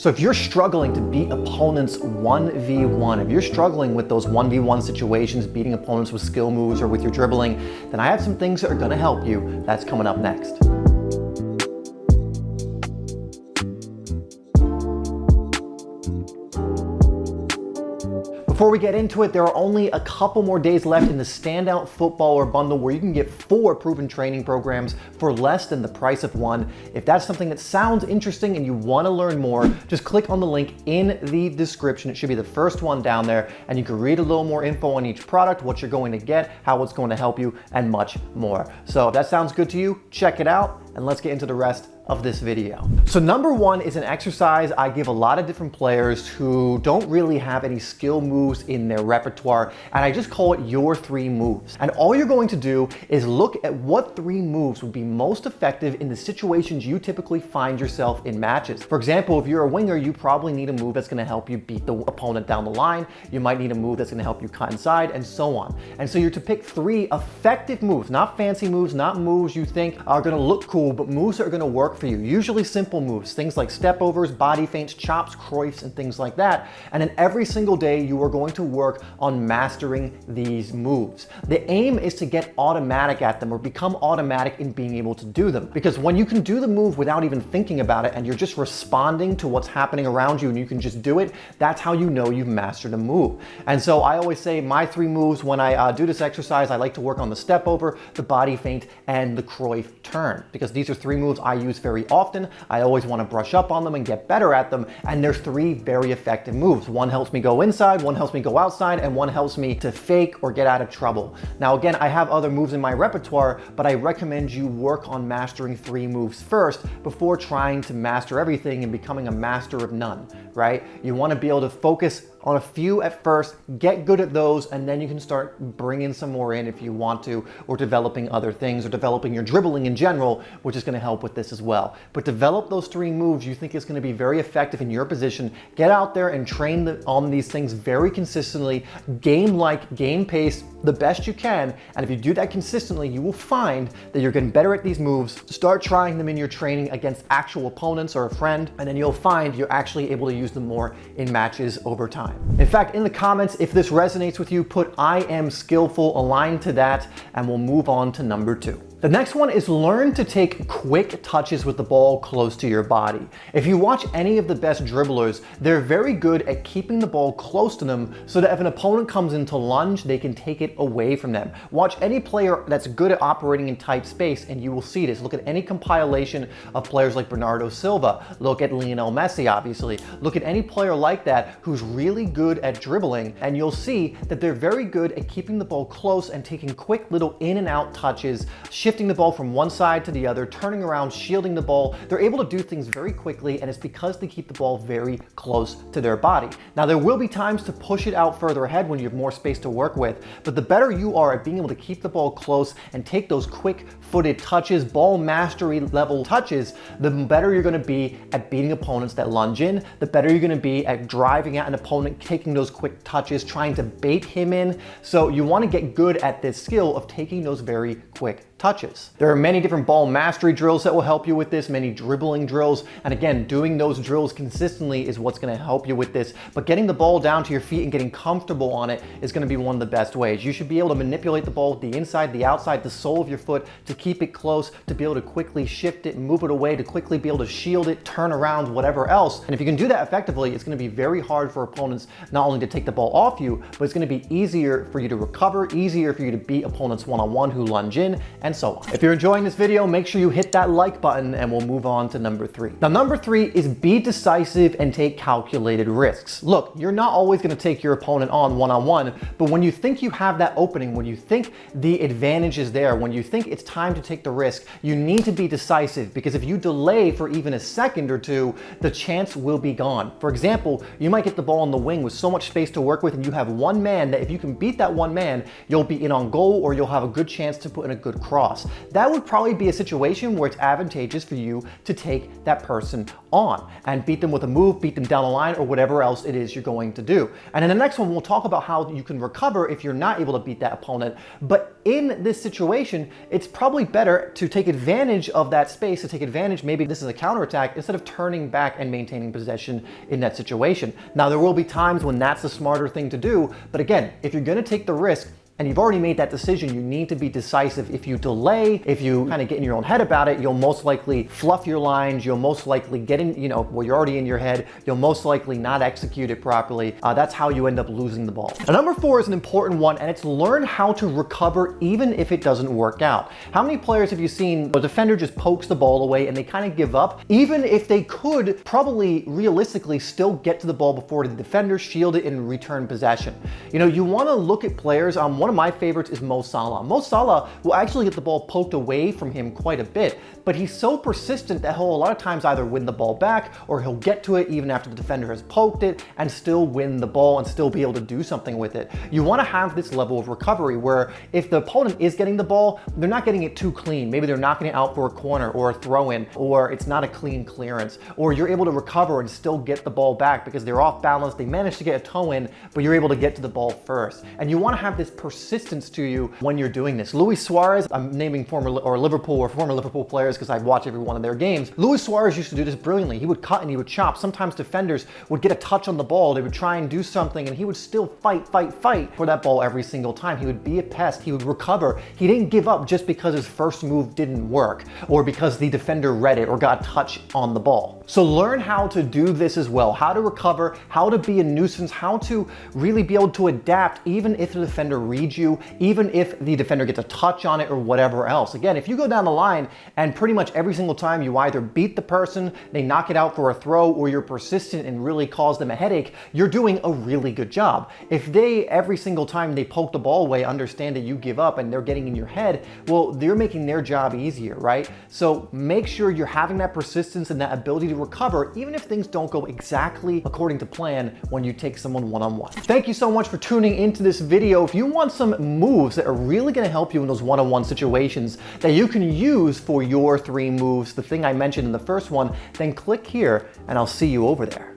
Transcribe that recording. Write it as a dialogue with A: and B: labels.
A: So if you're struggling to beat opponents 1v1, if you're struggling with those 1v1 situations, beating opponents with skill moves or with your dribbling, then I have some things that are gonna help you. That's coming up next. Before we get into it, there are only a couple more days left in the Standout Footballer Bundle where you can get 4 proven training programs for less than the price of 1. If that's something that sounds interesting and you want to learn more, just click on the link in the description. It should be the first one down there, and you can read a little more info on each product, what you're going to get, how it's going to help you, and much more. So if that sounds good to you, check it out, and let's get into the rest of this video. So number 1 is an exercise I give a lot of different players who don't really have any skill moves in their repertoire, and I just call it your 3 moves. And all you're going to do is look at what 3 moves would be most effective in the situations you typically find yourself in matches. For example, if you're a winger, you probably need a move that's gonna help you beat the opponent down the line. You might need a move that's gonna help you cut inside, and so on. And so you're to pick 3 effective moves, not fancy moves, not moves you think are gonna look cool, but moves that are gonna work for you. Usually simple moves, things like step overs, body feints, chops, croifs, and things like that. And then every single day you are going to work on mastering these moves. The aim is to get automatic at them or become automatic in being able to do them. Because when you can do the move without even thinking about it and you're just responding to what's happening around you and you can just do it, that's how you know you've mastered a move. And so I always say my 3 moves when I do this exercise, I like to work on the step over, the body feint, and the croif turn, because these are 3 moves I use very often. I always want to brush up on them and get better at them, and there's 3 very effective moves. One helps me go inside, one helps me go outside, and one helps me to fake or get out of trouble. Now again, I have other moves in my repertoire, but I recommend you work on mastering 3 moves first before trying to master everything and becoming a master of none, right? You want to be able to focus on a few at first, get good at those, and then you can start bringing some more in if you want to, or developing other things, or developing your dribbling in general, which is going to help with this as well. But develop those 3 moves you think is going to be very effective in your position. Get out there and train on these things very consistently, game-like, game-paced, the best you can. And if you do that consistently, you will find that you're getting better at these moves. Start trying them in your training against actual opponents or a friend, and then you'll find you're actually able to use them more in matches over time. In fact, in the comments, if this resonates with you, put "I am skillful" aligned to that, and we'll move on to number 2. The next one is learn to take quick touches with the ball close to your body. If you watch any of the best dribblers, they're very good at keeping the ball close to them so that if an opponent comes in to lunge, they can take it away from them. Watch any player that's good at operating in tight space and you will see this. Look at any compilation of players like Bernardo Silva. Look at Lionel Messi, obviously. Look at any player like that who's really good at dribbling, and you'll see that they're very good at keeping the ball close and taking quick little in and out touches, shifting the ball from one side to the other, turning around, shielding the ball. They're able to do things very quickly, and it's because they keep the ball very close to their body. Now, there will be times to push it out further ahead when you have more space to work with, but the better you are at being able to keep the ball close and take those quick-footed touches, ball mastery level touches, the better you're going to be at beating opponents that lunge in, the better you're going to be at driving at an opponent, taking those quick touches, trying to bait him in. So you want to get good at this skill of taking those very quick touches. There are many different ball mastery drills that will help you with this, many dribbling drills, and again, doing those drills consistently is what's going to help you with this, but getting the ball down to your feet and getting comfortable on it is going to be one of the best ways. You should be able to manipulate the ball with the inside, the outside, the sole of your foot to keep it close, to be able to quickly shift it and move it away, to quickly be able to shield it, turn around, whatever else. And if you can do that effectively, it's going to be very hard for opponents not only to take the ball off you, but it's going to be easier for you to recover, easier for you to beat opponents one-on-one who lunge in, and so on. If you're enjoying this video, make sure you hit that like button, and we'll move on to number 3. Now, number 3 is be decisive and take calculated risks. Look, you're not always going to take your opponent on one-on-one, but when you think you have that opening, when you think the advantage is there, when you think it's time to take the risk, you need to be decisive, because if you delay for even a second or two, the chance will be gone. For example, you might get the ball on the wing with so much space to work with, and you have one man that if you can beat that one man, you'll be in on goal, or you'll have a good chance to put in a good cross. across. That would probably be a situation where it's advantageous for you to take that person on and beat them with a move, beat them down the line, or whatever else it is you're going to do. And in the next one, we'll talk about how you can recover if you're not able to beat that opponent. But in this situation, it's probably better to take advantage of that space, to take advantage, maybe this is a counterattack, instead of turning back and maintaining possession in that situation. Now, there will be times when that's the smarter thing to do, but again, if you're gonna take the risk, and you've already made that decision, you need to be decisive. If you delay, if you kind of get in your own head about it, you'll most likely fluff your lines, you'll most likely get in, well, you're already in your head, you'll most likely not execute it properly. That's how you end up losing the ball. Now, number 4 is an important one, and it's learn how to recover even if it doesn't work out. How many players have you seen a defender just pokes the ball away and they kind of give up, even if they could probably realistically still get to the ball before the defender, shield it, and return possession? You want to look at players. One of my favorites is Mo Salah. Mo Salah will actually get the ball poked away from him quite a bit, but he's so persistent that he'll a lot of times either win the ball back or he'll get to it even after the defender has poked it and still win the ball and still be able to do something with it. You want to have this level of recovery where if the opponent is getting the ball, they're not getting it too clean. Maybe they're knocking it out for a corner or a throw-in, or it's not a clean clearance, or you're able to recover and still get the ball back because they're off balance, they managed to get a toe in, but you're able to get to the ball first. And you want to have this persistence to you when you're doing this. Luis Suarez, I'm naming former Liverpool players because I watch every one of their games. Luis Suarez used to do this brilliantly. He would cut and he would chop. Sometimes defenders would get a touch on the ball, they would try and do something, and he would still fight for that ball every single time. He would be a pest, he would recover. He didn't give up just because his first move didn't work or because the defender read it or got a touch on the ball. So learn how to do this as well, how to recover, how to be a nuisance, how to really be able to adapt even if the defender reads you, even if the defender gets a touch on it or whatever else. Again, if you go down the line and pretty much every single time you either beat the person, they knock it out for a throw, or you're persistent and really cause them a headache, you're doing a really good job. If they, every single time they poke the ball away, understand that you give up and they're getting in your head, well, they're making their job easier, right? So make sure you're having that persistence and that ability to recover, even if things don't go exactly according to plan when you take someone one-on-one. Thank you so much for tuning into this video. If you want some moves that are really going to help you in those one-on-one situations that you can use for your 3 moves, the thing I mentioned in the first one, then click here and I'll see you over there.